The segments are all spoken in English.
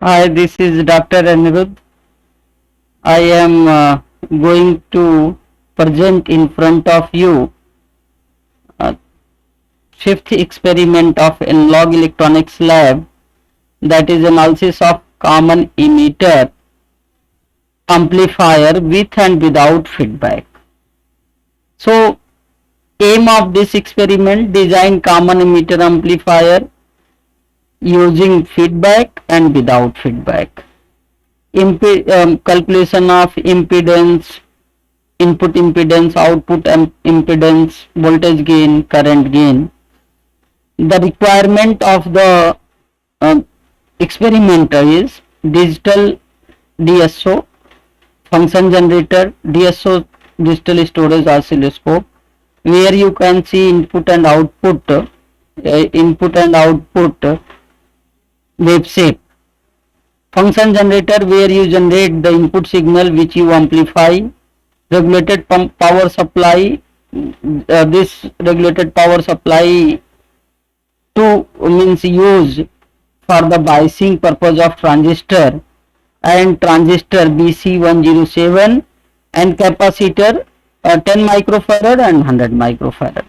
Hi, this is Dr. Anirudh. I am going to present in front of you uh, fifth experiment of analog electronics lab, that is analysis of common emitter amplifier with and without feedback. So aim of this experiment: design common emitter amplifier using feedback and without feedback. Calculation of impedance, input impedance, output impedance, voltage gain, current gain. The requirement of the uh, experimenter is digital DSO, function generator, DSO, digital storage oscilloscope, where you can see input and output wave shape. Function generator, where you generate the input signal which you amplify. Regulated power supply, this regulated power supply to means use for the biasing purpose of transistor, and transistor BC107, and capacitor 10 microfarad and 100 microfarad.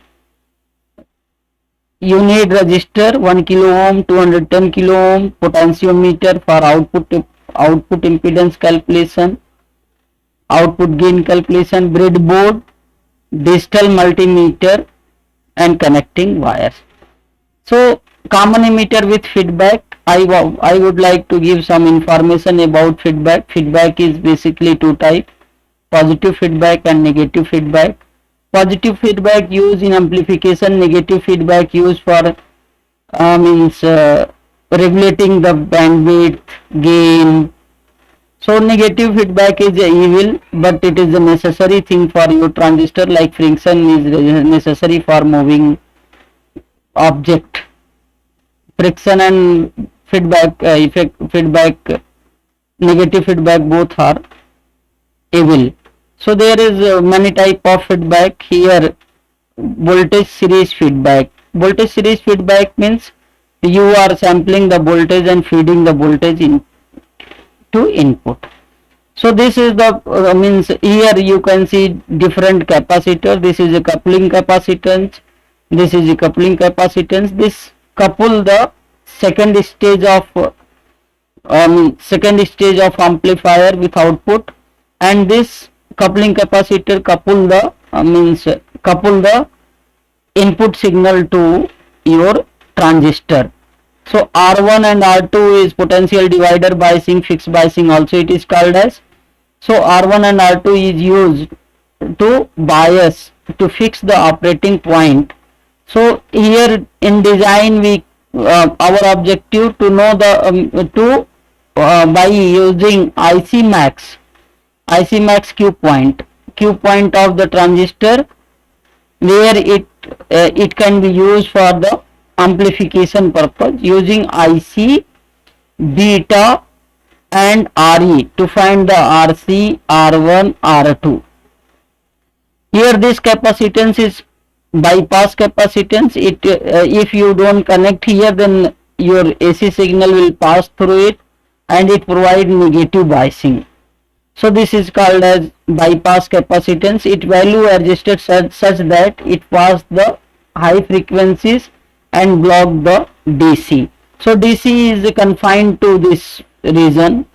You need resistor 1 kilo ohm, 210 kilo ohm, potentiometer for output impedance calculation, output gain calculation, breadboard, digital multimeter, and connecting wires. So common emitter with feedback, I would like to give some information about feedback. Feedback is basically two types: positive feedback and negative feedback. Positive feedback used in amplification, negative feedback used for means regulating the bandwidth, gain. So negative feedback is evil, but it is a necessary thing for your transistor, like friction is necessary for moving object. Friction and negative feedback, both are evil. So there is many type of feedback here. Voltage series feedback. Voltage series feedback means you are sampling the voltage and feeding the voltage to input. So this is the means here you can see different capacitor. This is a coupling capacitance, this is a coupling capacitance. This couple the second stage of amplifier with output, and this coupling capacitor couple the input signal to your transistor. So R1 and R2 is potential divider biasing, fixed biasing also it is called as. So R1 and R2 is used to bias, to fix the operating point. So here in design we our objective to know the by using IC max Q point of the transistor, where it can be used for the amplification purpose, using IC, beta and RE to find the RC, R1, R2. Here this capacitance is bypass capacitance. If you don't connect here, then your AC signal will pass through it and it provides negative biasing. So this is called as bypass capacitance. It value adjusted such that it pass the high frequencies and block the DC. So DC is confined to this region,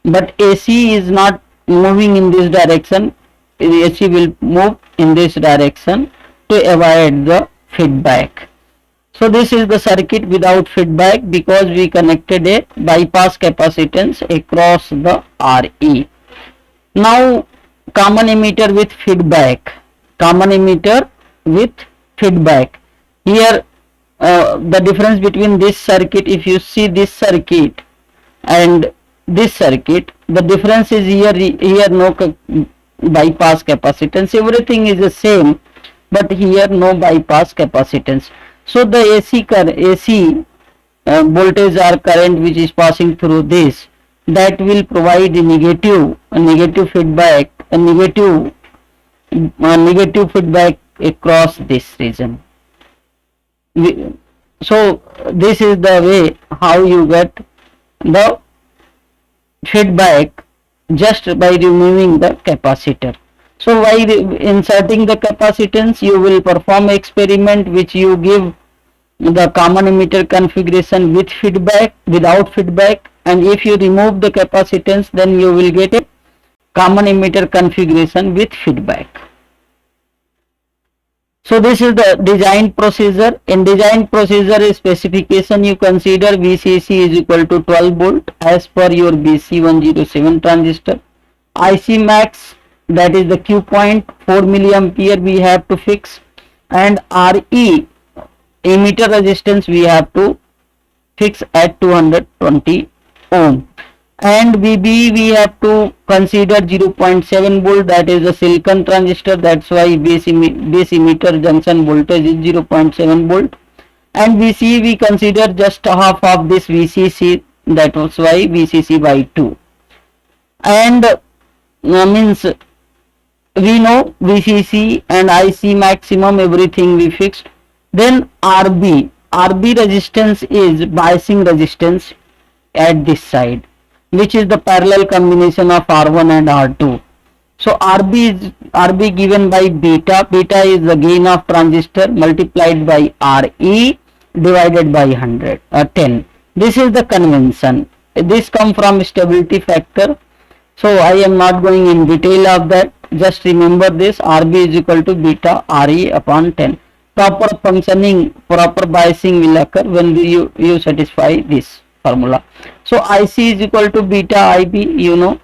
but AC is not moving in this direction. AC will move in this direction to avoid the feedback. So this is the circuit without feedback, because we connected a bypass capacitance across the RE. Now common emitter with feedback. Common emitter with feedback. Here the difference between this circuit, if you see this circuit and this circuit, the difference is here no bypass capacitance. Everything is the same, but here no bypass capacitance. So the AC voltage or current which is passing through this, that will provide a negative feedback, a negative feedback across this region. So this is the way how you get the feedback just by removing the capacitor. So by inserting the capacitance, you will perform experiment which you give the common emitter configuration with feedback, without feedback, and if you remove the capacitance, then you will get a common emitter configuration with feedback. So this is the design procedure. In design procedure specification, you consider VCC is equal to 12 volt as per your BC107 transistor. IC max, that is the Q point, 4 milliampere we have to fix, and RE emitter resistance we have to fix at 220 ohm, and VB we have to consider 0.7 volt, that is a silicon transistor, that's why base emitter junction voltage is 0.7 volt, and VC we consider just half of this VCC, that was why VCC by 2, and means we know VCC and IC maximum, everything we fixed. Then RB resistance is biasing resistance at this side, which is the parallel combination of R1 and R2. So RB given by beta. Beta is the gain of transistor multiplied by RE divided by 10. This is the convention. This comes from stability factor. So I am not going in detail of that. Just remember this: RB is equal to beta RE upon 10. Proper functioning, proper biasing will occur when you satisfy this formula. So IC is equal to beta IB, you know,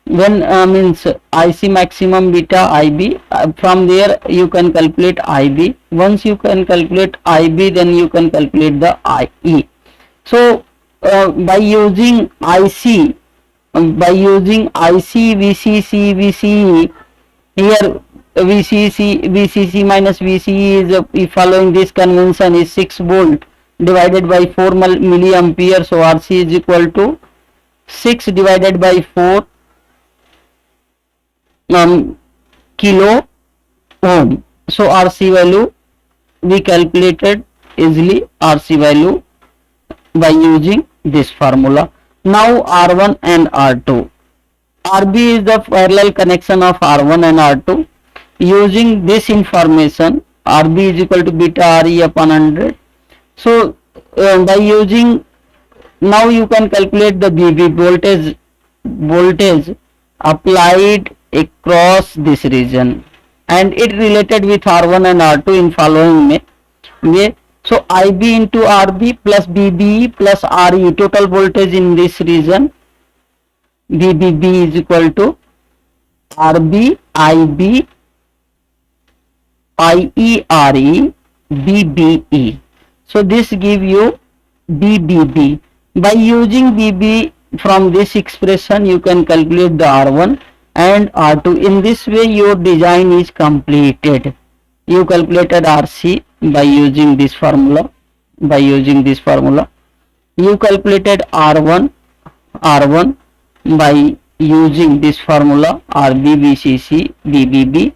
when means IC maximum beta IB, from there you can calculate IB. Once you can calculate IB, then you can calculate the IE. So by using IC, VCC, VCE, here VCC minus VCE is following this convention is 6 volt divided by 4 milliampere. So RC is equal to 6 divided by 4 kilo ohm. So RC value we calculated easily, RC value by using this formula. Now R1 and R2. RB is the parallel connection of R1 and R2. Using this information, RB is equal to beta RE upon 100. So by using, now you can calculate the BB voltage applied across this region, and it related with R1 and R2 in following way. So IB into RB plus BBE plus RE, total voltage in this region, BBB is equal to RB IB IE BBE. So this give you BBB. By using BB from this expression, you can calculate the R1 and R2. In this way your design is completed. You calculated RC by using this formula. You calculated R1 by using this formula, RB VCC BBB,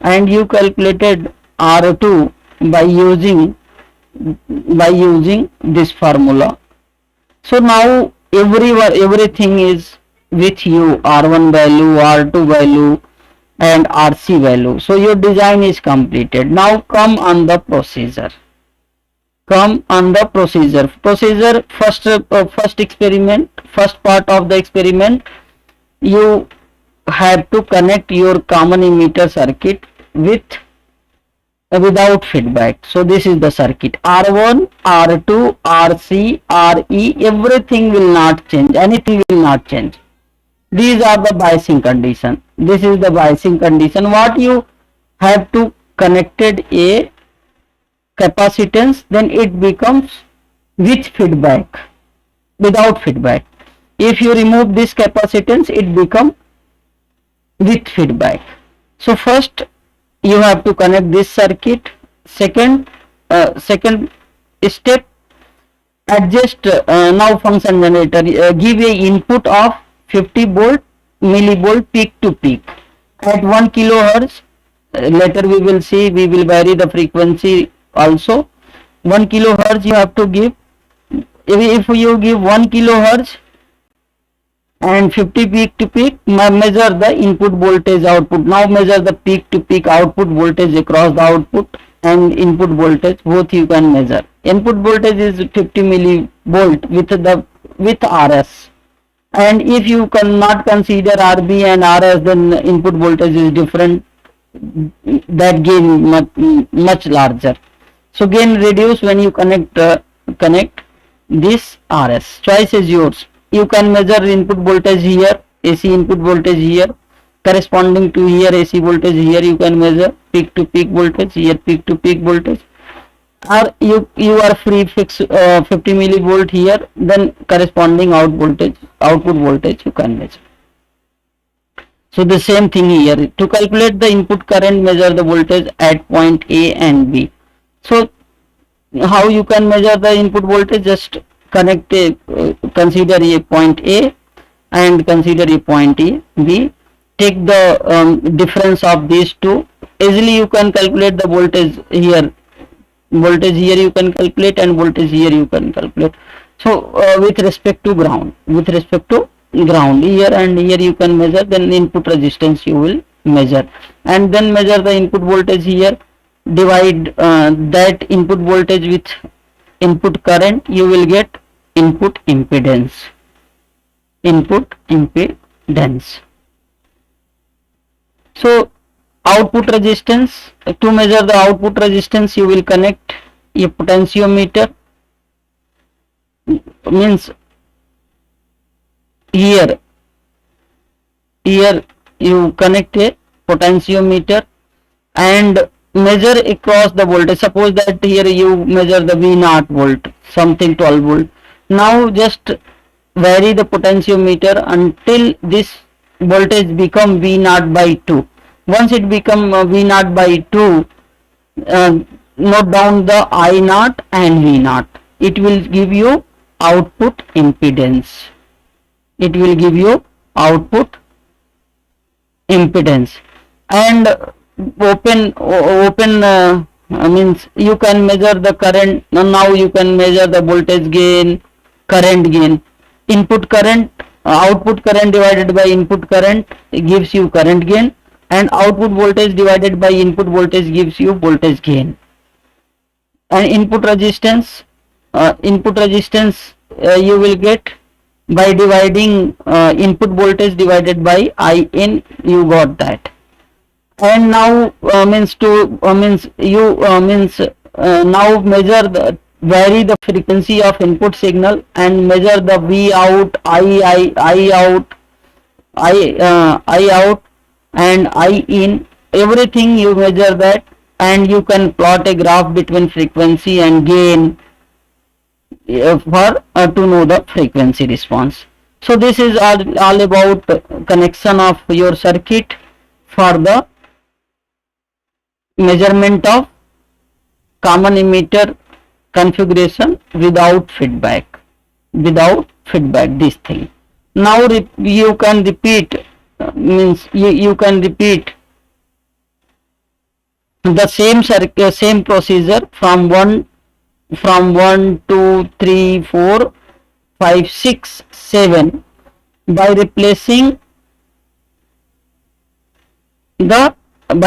and you calculated R2 by using this formula. So now everything is with you: R1 value, R2 value, and RC value. So your design is completed. Now come on the procedure. First experiment, first part of the experiment, you have to connect your common emitter circuit without feedback. So this is the circuit. R1, R2, RC, RE, everything will not change. Anything will not change. These are the biasing condition. This is the biasing condition. What you have to connected a capacitance, then it becomes with feedback, without feedback. If you remove this capacitance, it becomes with feedback. So first you have to connect this circuit. Second step, adjust now function generator, give a input of 50 millivolt peak to peak at 1 kilohertz. Later we will see, we will vary the frequency also. 1 kilohertz you have to give. If you give 1 kilohertz, and 50 peak to peak, measure the input voltage output. Now measure the peak to peak output voltage across the output and input voltage, both you can measure. Input voltage is 50 millivolt with RS, and if you cannot consider RB and RS, then input voltage is different, that gain much larger. So gain reduce when you connect this RS. Choice is yours. You can measure input voltage here, AC input voltage here, corresponding to here AC voltage here. You can measure peak to peak voltage here, peak to peak voltage, or you are free fix 50 millivolt here, then corresponding output voltage you can measure. So the same thing here. To calculate the input current, measure the voltage at point A and B. So how you can measure the input voltage? Just consider a point A and consider a point B. Take the difference of these two. Easily you can calculate the voltage here. Voltage here you can calculate, and voltage here you can calculate. So with respect to ground here and here you can measure, then input resistance you will measure, and then measure the input voltage here, divide that input voltage with input current, you will get input impedance. So output resistance, to measure the output resistance you will connect a potentiometer, means here you connect a potentiometer and measure across the voltage. Suppose that here you measure the V0 volt, something 12 volt. Now just vary the potentiometer until this voltage become V0 by 2. Once it become V0 by 2, note down the I0 and V0. It will give you output impedance. And open means you can measure the current. Now you can measure the voltage gain, current gain. Input current, output current divided by input current gives you current gain, and output voltage divided by input voltage gives you voltage gain. And input resistance you will get by dividing input voltage divided by IN. You got that. And now now vary the frequency of input signal and measure the V out, I out and I in. Everything you measure that, and you can plot a graph between frequency and gain for to know the frequency response. So this is all about connection of your circuit for the measurement of common emitter configuration without feedback. This thing. Now you can repeat, you can repeat the same procedure from 1, 2, 3, 4, 5, 6, 7 by replacing by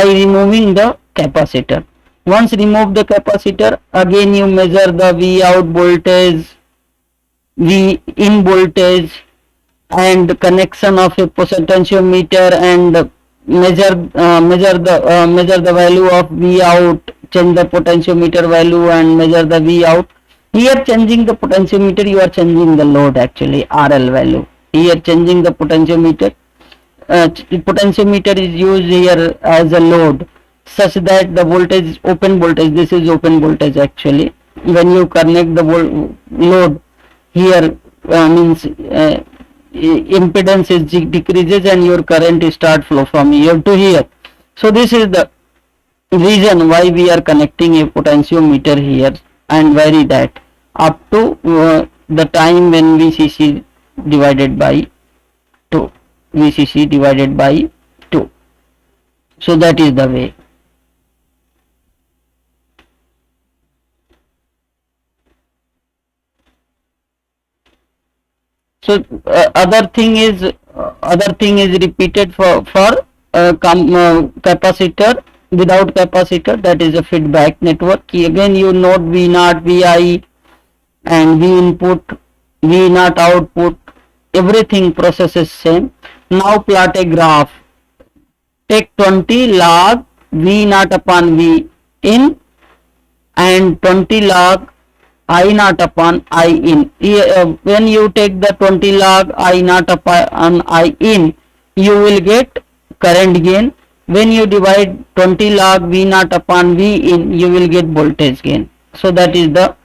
removing the capacitor. Once remove the capacitor, again you measure the V out voltage, V in voltage, and connection of a potentiometer, and measure the value of V out, change the potentiometer value and measure the V out. Here changing the potentiometer, you are changing the load, actually RL value. Here changing the potentiometer, potentiometer is used here as a load, such that the voltage, open voltage, this is open voltage actually. When you connect the load here, impedance is decreases and your current start flow from here to here. So this is the reason why we are connecting a potentiometer here, and vary that up to the time when VCC divided by 2. So that is the way. So other thing is repeated for capacitor. Without capacitor, that is a feedback network. Again, you note V naught, Vi, and V input, V naught output. Everything process is same. Now plot a graph. Take 20 log V naught upon V in and 20 log I naught upon I in. When you take the 20 log I naught upon I in, you will get current gain. When you divide 20 log V naught upon V in, you will get voltage gain. So that is the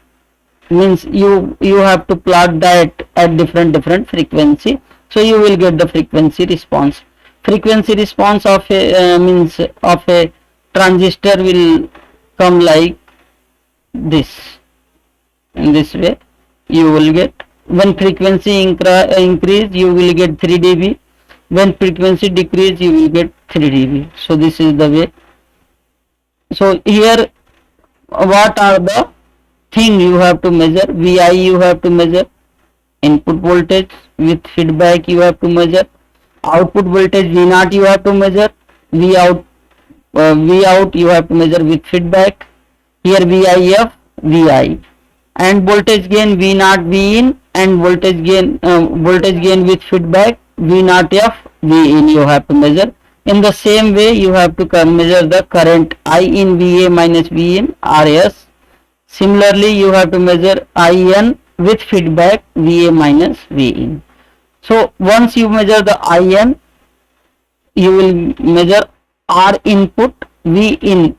means you have to plot that at different frequency. So you will get the frequency response. Frequency response of a means of a transistor will come like this. In this way you will get, when frequency increase you will get 3 dB, when frequency decrease you will get 3 dB. So this is the way. So here what are the thing you have to measure? Vi you have to measure, input voltage with feedback you have to measure, output voltage V naught you have to measure, V out you have to measure with feedback. Here VIF, Vi, and voltage gain V naught V in, and voltage gain with feedback V naught F V in you have to measure. In the same way you have to measure the current I in VA minus V in RS. Similarly you have to measure IN with feedback VA minus V in. So once you measure the IN, you will measure R input V in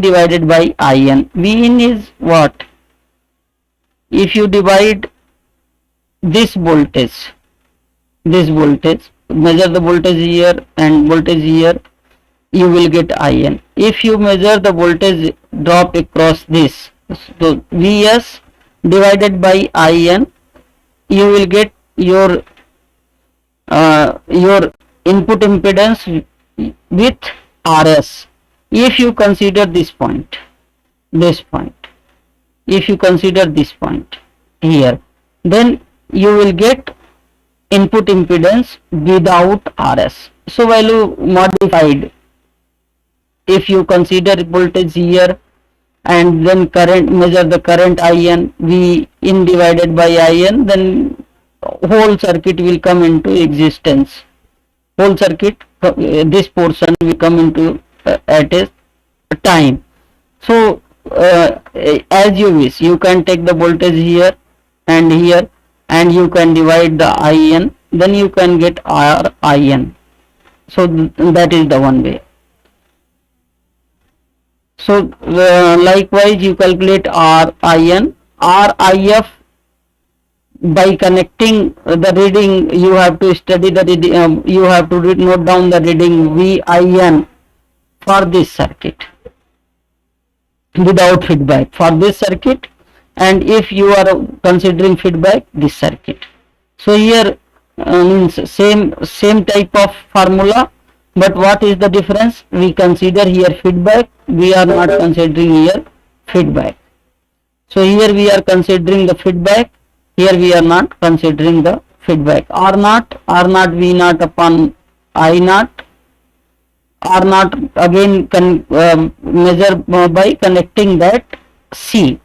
divided by IN. V in is what? If you divide this voltage, measure the voltage here and voltage here, you will get IN. If you measure the voltage drop across this, so Vs divided by IN, you will get your input impedance with RS. If you consider this point, if you consider this point here, then you will get input impedance without RS. So value modified. If you consider voltage here and then current, measure the current IN, V in divided by IN, then whole circuit will come into existence. Whole circuit, this portion will come into at a time. So as you wish, you can take the voltage here, and you can divide the IN, then you can get RIN. So that is the one way. So likewise you calculate RIN, RIF by connecting the reading. You have to study the reading, you have to note down the reading VIN for this circuit without feedback, for this circuit, and if you are considering feedback, this circuit. So here means same type of formula, but what is the difference? We consider here feedback, we are not considering here feedback. So here we are considering the feedback, here we are not considering the feedback. R naught V naught upon I naught. R naught again can measure by connecting that C.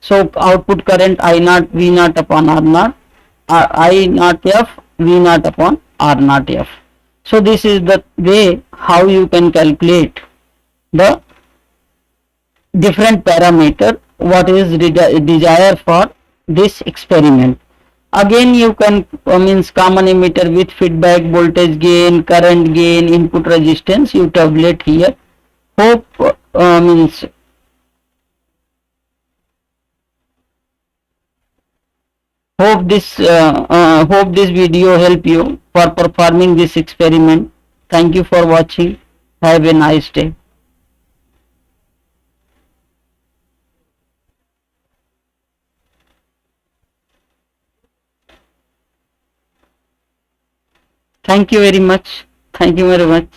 So output current I naught V naught upon R naught, I naught F V naught upon R naught F. So this is the way how you can calculate the different parameter what is desired for this experiment. Again you can means common emitter with feedback, voltage gain, current gain, input resistance you tabulate here. Hope means hope this video help you for performing this experiment. Thank you for watching. Have a nice day. Thank you very much. Thank you very much.